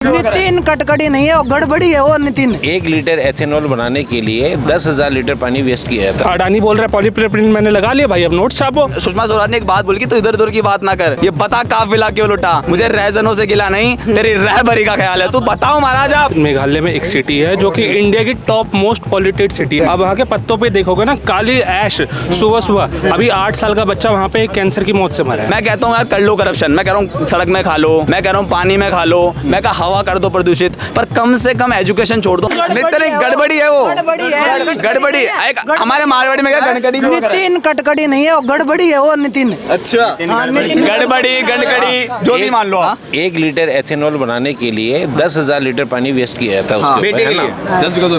नितिन कटकड़ी नहीं है, वो गड़बड़ी है वो नितिन। 1 लीटर एथेनॉल बनाने के लिए 10,000 लीटर पानी वेस्ट किया था। अडानी बोल रहा है पॉलीप्रोपिलीन मैंने लगा लिया भाई, अब नोट छापो। सुषमा स्वराज ने एक बात बोली कि तू इधर उधर की बात ना कर, ये बता काफिला क्यों लुटा, मुझे रहजनों से गिला नहीं, तेरी रहबरी का ख्याल है, तू बताओ महाराज आप। मेघालय में एक सिटी है जो कि इंडिया की टॉप मोस्ट पॉल्यूटेड सिटी है। अब वहाँ के पत्तों पे देखोगे ना काली ऐश सुबह सुबह। अभी 8 साल का बच्चा वहाँ पे कैंसर की मौत से मरा है। मैं कहता हूँ यार कर लो करप्शन, मैं कह रहा हूँ सड़क में खा लो, मैं कह रहा हूँ पानी में खा लो, मैं कहा हवा कर दो प्रदूषित, पर कम से कम एजुकेशन छोड़ दो। नितिन गड़बड़ी है वो, गड़बड़ी एक हमारे मारवाड़ी में क्या गड़कड़ी नितिन कटकड़ी नहीं है, वो गड़बड़ी है वो नितिन। अच्छा गड़बड़ी गड़कड़ी जो भी मान लो आप। 1 लीटर एथेनॉल बनाने के लिए 10,000 लीटर पानी वेस्ट किया था उसके बेटे के लिए।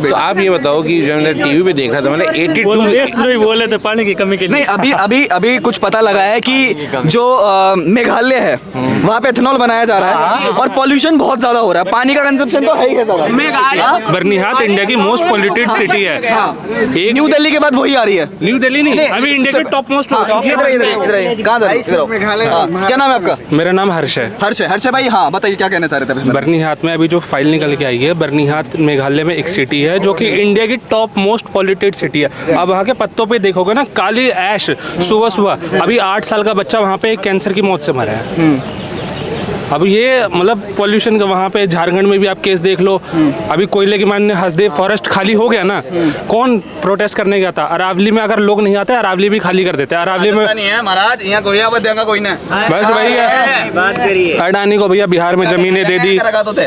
तो आप ये बताओ कि जो मैंने टीवी पे देखा था, मैंने 82 बोले थे पानी की कमी के लिए। नहीं, अभी कुछ पता लगा है कि जो मेघालय है वहाँ पे एथेनॉल बनाया जा रहा है और पॉल्यूशन बहुत ज्यादा हो रहा है, पानी का कंजप्शन तो है ही है ज्यादा। बर्निहाट इंडिया की मोस्ट पॉल्यूटेड सिटी है। एक न्यू दिल्ली के बाद वही आ रही है। न्यू दिल्ली नहीं, अभी इंडिया की टॉप मोस्ट हो चुकी है। क्या नाम है आपका? मेरा नाम हर्ष है। हर्ष भाई, हाँ बताइए क्या कहना चाह रहे थे? बर्निहाट में अभी जो फाइल निकल के आई है, बर्निहाट मेघालय में एक सिटी है जो कि इंडिया की टॉप मोस्ट पॉल्यूटेड सिटी है। अब वहाँ के पत्तों पे देखोगे ना काली ऐश सुबह सुबह। अभी 8 साल का बच्चा वहाँ पे कैंसर की मौत से मरा है। अब ये मतलब पॉल्यूशन का वहाँ पे झारखंड में भी आप केस देख लो। अभी कोयले की मान हसदेव फॉरेस्ट खाली हो गया ना, कौन प्रोटेस्ट करने गया था? अरावली में अगर लोग नहीं आते, अरावली भी खाली कर देते हैं। अरावली में नहीं है महाराज, यहाँ कोई आवाज देगा कोई ना, बस वही है। अडानी को भैया बिहार में जमीनें दे दी।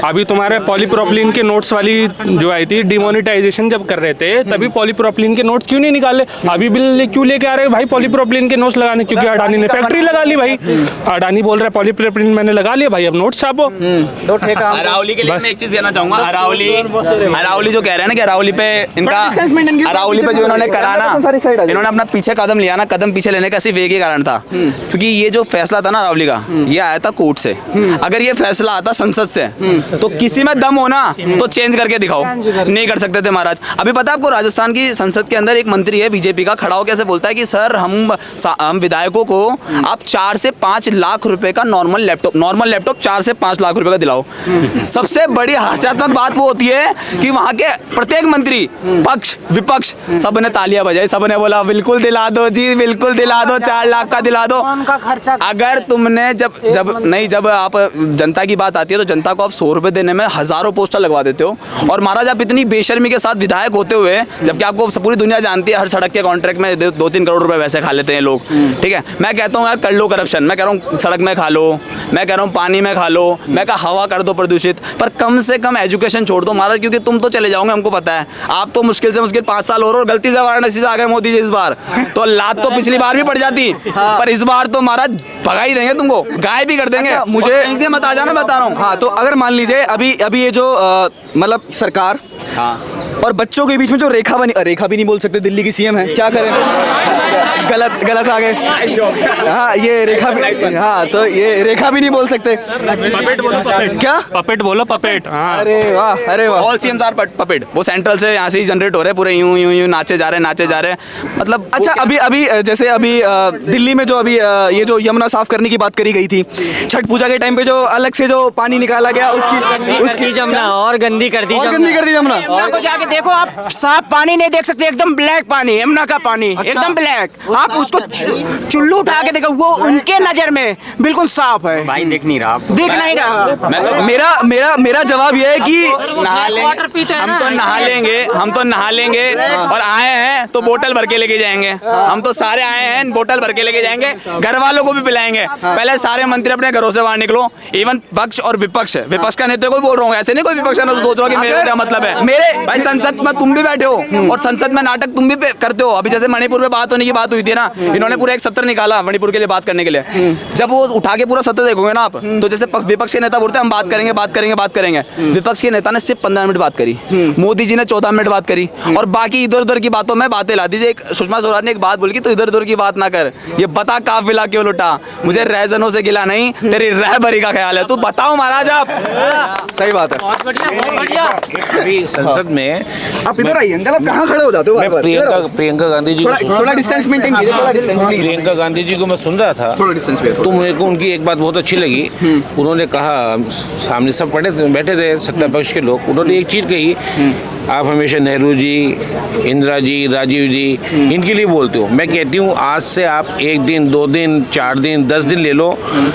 अभी तुम्हारे पॉलीप्रोपिलीन के नोट्स वाली जो आई थी, डिमोनेटाइजेशन जब कर रहे थे तभी पॉलीप्रोपिलीन के नोट्स क्यों नहीं निकाले? अभी बिल क्यों लेके आ रहे भाई पॉलीप्रोपिलीन के नोट्स लगाने? क्योंकि अडानी ने फैक्ट्री लगा ली भाई। अडानी बोल रहा है पॉलीप्रोपिलीन मैंने लगा लिया भाई, अब नोट छापो। अरावली के लिए मैं एक चीज कहना चाहूंगा। अरावली जो कह रहे हैं ना कि अरावली पे इनका, अरावली पे जो इन्होंने करा ना, इन्होंने अपना पीछे कदम लिया ना, कदम पीछे लेने का सिर्फ एक ही कारण था, क्योंकि ये जो फैसला था ना अरावली का, ये आया था कोर्ट से। अगर ये फैसला आता संसद से तो किसी में दम हो ना तो चेंज करके दिखाओ, नहीं कर सकते थे महाराज। अभी पता है आपको, राजस्थान की संसद के अंदर एक मंत्री है बीजेपी का, खड़ा होकर ऐसे बोलता है कि सर हम विधायकों को आप 4 से 5 लाख रुपए का नॉर्मल लैपटॉप 4 से 5 लाख रुपए का दिलाओ। सबसे बड़ी हास्यात्मक बात वो होती है कि वहां के प्रत्येक मंत्री, पक्ष विपक्ष, सब ने तालियां बजाई, सब ने बोला बिल्कुल दिला दो जी, बिल्कुल दिला दो, 4 लाख का दिला दो। अगर तुमने जब आप जनता की बात आती है तो जनता को आप 100 रुपए देने में हजारों पोस्टर लगवा देते हो। और महाराज आप इतनी बेशर्मी के साथ विधायक होते हुए, जबकि आपको पूरी दुनिया जानती है हर सड़क के कॉन्ट्रैक्ट में 2-3 करोड़ रुपए वैसे खा लेते हैं लोग, ठीक है। मैं कहता हूँ यार कर लो करप्शन, मैं कह रहा हूँ सड़क में खा लो, मैं कह रहा हूँ पानी में खा लो, मैं कहा हवा कर दो प्रदूषित, पर कम से कम एजुकेशन छोड़ दो महाराज, क्योंकि तुम तो चले जाओगे हमको पता है। आप तो मुश्किल से मुश्किल 5 साल और गलती से वाराणसी से आ गए मोदी जी इस बार, तो लात तो पिछली बार भी पड़ जाती, पर इस बार तो महाराज भगा ही देंगे तुमको, गायब भी कर देंगे। अच्छा, मुझे इनसे मत आ जाना, बता रहा हूँ। हाँ, तो अगर मान लीजिए अभी ये जो मतलब सरकार और बच्चों के बीच में जो रेखा भी नहीं बोल सकते, दिल्ली की सीएम है, क्या करें? गलत आ गए। हाँ, ये रेखा भी, हाँ तो ये रेखा भी नहीं बोल सकते। पपेट बोलो, पपेट। क्या पपेट बोलो, पपेट। हाँ। अरे वाह। ऑल सीएम्स आर पपेट, वो सेंट्रल से यहाँ से ही जनरेट हो रहे हैं, पूरे यूं नाचे जा रहे हैं, मतलब। अच्छा, अभी जैसे अभी दिल्ली में जो अभी ये जो यमुना साफ करने की बात करी गई थी, छठ पूजा के टाइम पे जो अलग से जो पानी निकाला गया, उसकी जमुना और गंदी कर दी जमुना। यमुना को जाके देखो आप, साफ पानी नहीं देख सकते, एकदम ब्लैक पानी, यमुना का पानी एकदम ब्लैक। आप उसको चुल्लू उठा के देखो, वो उनके नजर में बिल्कुल साफ है भाई, दिख नहीं रहा मेरा जवाब ये है कि हम तो नहा लेंगे और आए हैं तो बोतल भर के लेके जाएंगे। हम तो सारे आए हैं, बोतल भर के लेके जाएंगे, घर वालों को भी पिलाएंगे। पहले सारे मंत्री अपने घरों से बाहर निकलो, इवन पक्ष और विपक्ष का नेता को बोल रहा हूँ, ऐसे नहीं कोई विपक्ष ने सोच रहा कि मेरा क्या मतलब है। मेरे भाई संसद में तुम भी बैठे हो और संसद में नाटक तुम भी करते हो। अभी जैसे मणिपुर में बात होने की बात हुई थी ना, इन्होंने पूरा एक सत्र निकाला मणिपुर के लिए बात करने के लिए। जब वो उठा के पूरा सत्र देखोगे ना आप, तो जैसे विपक्ष के नेता बोलते हैं हम बात करेंगे, विपक्ष के नेता ने सिर्फ 15 मिनट बात करी, मोदी जी ने 14 मिनट बात करी, और बाकी इधर उधर की बातों में बातें ला दीजिए। सुषमा स्वराज ने एक बात बोली कि तू इधर उधर की बात ना कर, ये बता काफिला क्यों लुटा, मुझे रहजनों से गिला नहीं, तेरी रहबरी का ख्याल है, तू बताओ महाराज आप। सही बात है। अभी संसद में आप इधर आइए अंकल, आप कहाँ खड़े हो जाते हो मैं बार-बार? इधर आओ। प्रियंका गांधी जी को थोड़ा डिस्टेंस मेंटेन कीजिए, थोड़ा डिस्टेंस प्लीज। प्रियंका गांधी जी को मैं सुन रहा था, थोड़ा डिस्टेंस पे तो मेरे को उनकी एक बात बहुत अच्छी लगी। उन्होंने कहा, सामने सब बैठे थे सत्ता पक्ष के लोग, उन्होंने एक चीज़ कही, आप हमेशा नेहरू जी, इंदिरा जी, राजीव जी इनके लिए बोलते हो। मैं कहती हूँ आज से आप 1 दिन 2 दिन 4 दिन 10 दिन ले लो,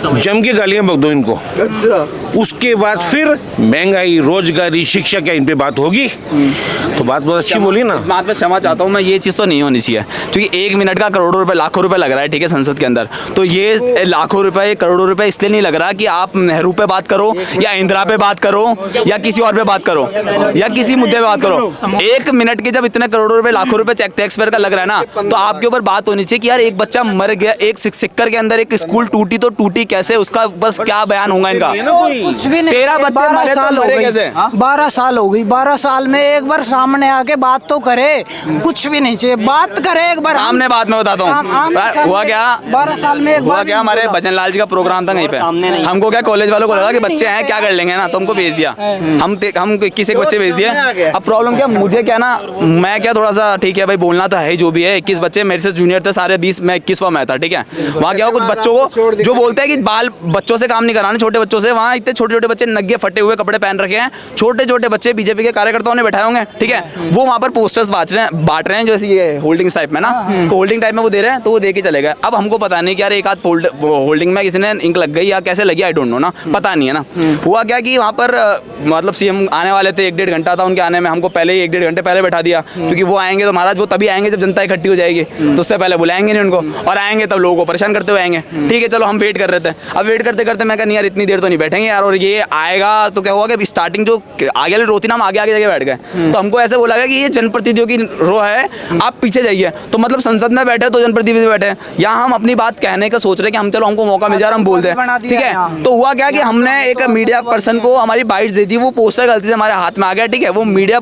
जम के गालियाँ बक दो इनको। अच्छा, उसके बाद फिर महंगाई, रोजगारी, शिक्षा, क्या इन पे बात होगी? तो बात बहुत अच्छी बोली ना। इस बात पे क्षमा चाहता हूँ मैं, ये चीज़ तो नहीं होनी चाहिए, क्योंकि 1 मिनट का करोड़ों रुपए लाखों रुपए लग रहा है, ठीक है, संसद के अंदर। तो ये लाखों रुपए करोड़ों रुपए इसलिए नहीं लग रहा कि आप नेहरू पे बात करो या इंदिरा पे बात करो या किसी और पे बात करो या किसी मुद्दे पे बात करो। 1 मिनट के जब इतने करोड़ों रुपए लाखों रुपए टैक्स पेयर का लग रहा है ना, तो आपके ऊपर बात होनी चाहिए कि यार एक बच्चा मर गया, एक सिक्कर के अंदर एक स्कूल टूटी तो टूटी कैसे, उसका बस क्या बयान होगा इनका। कुछ भी नहीं। 13 बच्चे 12 मरे तो साल हो मरे गई, कैसे? 12 साल हो गई, 12 साल में एक बार सामने आके बात तो करे, कुछ भी नहीं चाहिए, बात करे एक बार। सामने बात मैं बताता हूँ हुआ क्या। 12 साल में एक हुआ बार क्या, हमारे भजन लाल जी का प्रोग्राम था कहीं पे, हमको क्या कॉलेज वालों को लगा कि बच्चे हैं क्या कर लेंगे ना, तो हमको भेज दिया, हम 21 बच्चे भेज दिए। अब प्रॉब्लम क्या, मुझे क्या ना, मैं क्या थोड़ा सा ठीक है भाई, बोलना तो है जो भी है, 21 बच्चे मेरे से जूनियर थे सारे 20, मैं 21वां में था, ठीक है। वहाँ क्या हो, कुछ बच्चों को जो बोलते हैं कि बाल बच्चों से काम नहीं कराना, छोटे बच्चों से, वहाँ इतने छोटे छोटे बच्चे नंगे फटे हुए कपड़े पहन रखे हैं, छोटे छोटे बच्चे बीजेपी के कार्यकर्ताओं ने बैठाए होंगे, ठीक है, वो वहाँ पर पोस्टर्स बांट रहे हैं, जैसे ये होल्डिंग टाइप में ना, तो होल्डिंग टाइप में वो दे रहे हैं, तो वो दे के चले गए। अब हमको पता नहीं कि यार एक आध होल्डिंग में किसी ने इंक लग गई या कैसे लगी, आई डोंट नो ना, पता नहीं है ना। हुआ क्या कि वहाँ पर मतलब सीएम आने वाले थे, 1-1.5 घंटा था उनके आने में, हमको पहले ही 1-1.5 घंटे पहले बैठा दिया, क्योंकि वो आएंगे तो महाराज वो तभी आएंगे जब जनता इकट्ठी हो जाएगी, तो उससे पहले बुलाएंगे नहीं उनको, और आएंगे तब लोगों को परेशान करते हुए आएंगे, ठीक है। चलो हम वेट कर रहे थे, अब वेट करते करते मैं कहा यार इतनी देर तो नहीं बैठेंगे यार, और ये आएगा तो क्या हुआ कि स्टार्टिंग जो आगे वाले रो थी ना, हम आगे जगह बैठ गए, तो हमको ऐसे बोला गया कि ये जनप्रतिनिधियों की रो है, आप पीछे जाइए। तो मतलब संसद में बैठे तो जनप्रतिनिधि बैठे, यहाँ हम अपनी बात कहने का सोच रहे कि हम चलो हमको मौका मिल जाए, हम बोलते हैं, ठीक है। तो हुआ क्या कि हमने एक मीडिया पर्सन को हमारी बाइट दे दी, वो पोस्टर गलती से हमारे हाथ में आ गया, ठीक है। वो मीडिया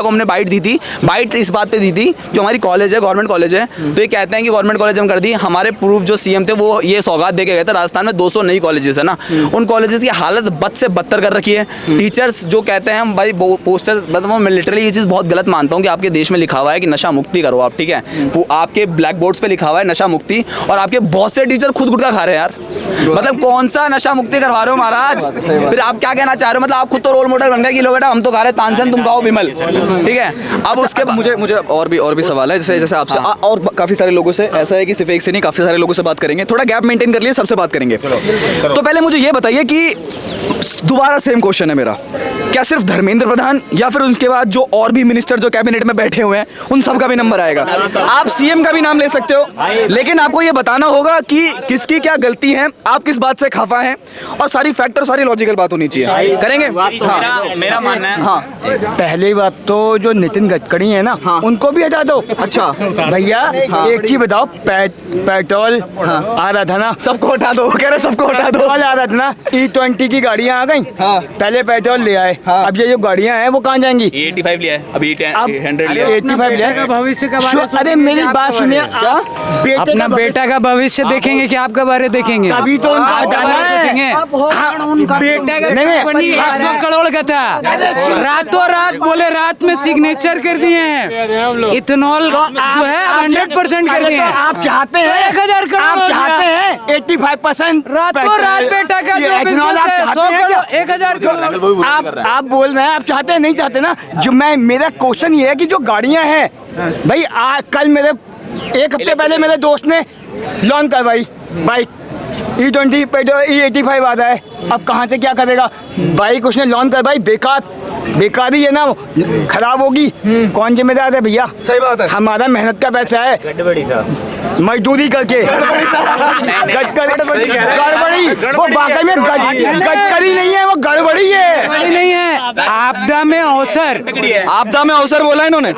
को हमने बाइट दी थी, बाइट इस बात पे दी थी जो हमारी कॉलेज है, गवर्नमेंट कॉलेज है, तो ये कहते हैं कि गवर्नमेंट कॉलेज हम कर दी। हमारे प्रूफ जो सीएम थे वो ये सौगात दे के गए थे, राजस्थान में 200 नई कॉलेजेस है ना, उन कॉलेजेस की हालत बद से बदतर कर रखी है। टीचर्स जो कहते हैं हम भाई पोस्टर, मतलब मैं लिटरली ये चीज़ बहुत गलत मानता हूँ कि आपके देश में लिखा हुआ है कि नशा मुक्ति करो आप, ठीक है, वो आपके ब्लैक बोर्ड्स पे लिखा हुआ है नशा मुक्ति, और आपके बहुत से टीचर खुद गुटखा खा रहे हैं यार, मतलब कौन सा नशा मुक्ति करवा रहे हो महाराज। फिर आप क्या कहना चाह रहे हो, मतलब आप खुद तो रोल मॉडल बन गए कि लो बेटा हम तो खा रहे, तानसेन तुम खाओ विमल, ठीक है। अब उसके बाद मुझे और भी सवाल है, जैसे आपसे और काफ़ी सारे लोगों से, ऐसा है कि सिर्फ एक से नहीं काफ़ी सारे लोगों से बात करेंगे, थोड़ा गैप मेंटेन कर लिए, सबसे बात करेंगे। तो पहले मुझे ये बताइए कि दोबारा सेम क्वेश्चन है मेरा, क्या सिर्फ धर्मेंद्र प्रधान या फिर उनके बाद जो और भी मिनिस्टर जो कैबिनेट में बैठे हुए हैं उन सब का भी नंबर आएगा? आप सीएम का भी नाम ले सकते हो, लेकिन आपको ये बताना होगा कि किसकी क्या गलती है, आप किस बात से खफा हैं, और सारी फैक्टर सारी लॉजिकल बात होनी चाहिए। करेंगे? मेरा मानना है, हाँ, पहली बात तो जो नितिन गडकरी है ना, उनको भी हटा दो। अच्छा भैया एक चीज बताओ, पेट्रोल आ रहा था ना, सबको हटा दो, कह रहे सबको हटा दो। पेट्रोल आ रहा था ना, E20 की गाड़ियाँ आ गई, पहले पेट्रोल ले आए, अब ये जो गाड़ियाँ हैं वो कहाँ जाएंगी? 85 लिया है अभी, 100 लिया। 85 लिया है। भविष्य का बारे अरे मेरी बात सुनिए, अपना बेटा का भविष्य देखेंगे कि आपका बारे देखेंगे? तभी तो बेटा का 100 करोड़ का था, रातों रात बोले रात में सिग्नेचर कर दिए हैं, इथेनॉल जो है 100% कर दिए हैं। आप चाहते हैं 1000 करोड़, आप चाहते हैं 85% रातों रात बेटा का जो बिजनेस है 100 करोड़ 1000 करोड़। आप बोल रहे हैं, आप चाहते हैं, नहीं चाहते ना। जो मेरा क्वेश्चन ये है कि जो गाड़ियां हैं भाई, कल मेरे 1 हफ्ते पहले मेरे दोस्त ने लॉन्च करवाई बाइक, E20 पेट्रोल E85 आ रहा है, अब कहाँ से क्या करेगा बाइक, उसने लॉन्च करवाई, बेकार ही है ना, खराब होगी, कौन जिम्मेदार है भैया? सही बात है, हमारा मेहनत का पैसा है, मजदूरी करके गड़बड़ी, वो वाकई में गडकरी नहीं है, वो गड़बड़ी है, नहीं है। आपदा में अवसर बोला इन्होंने।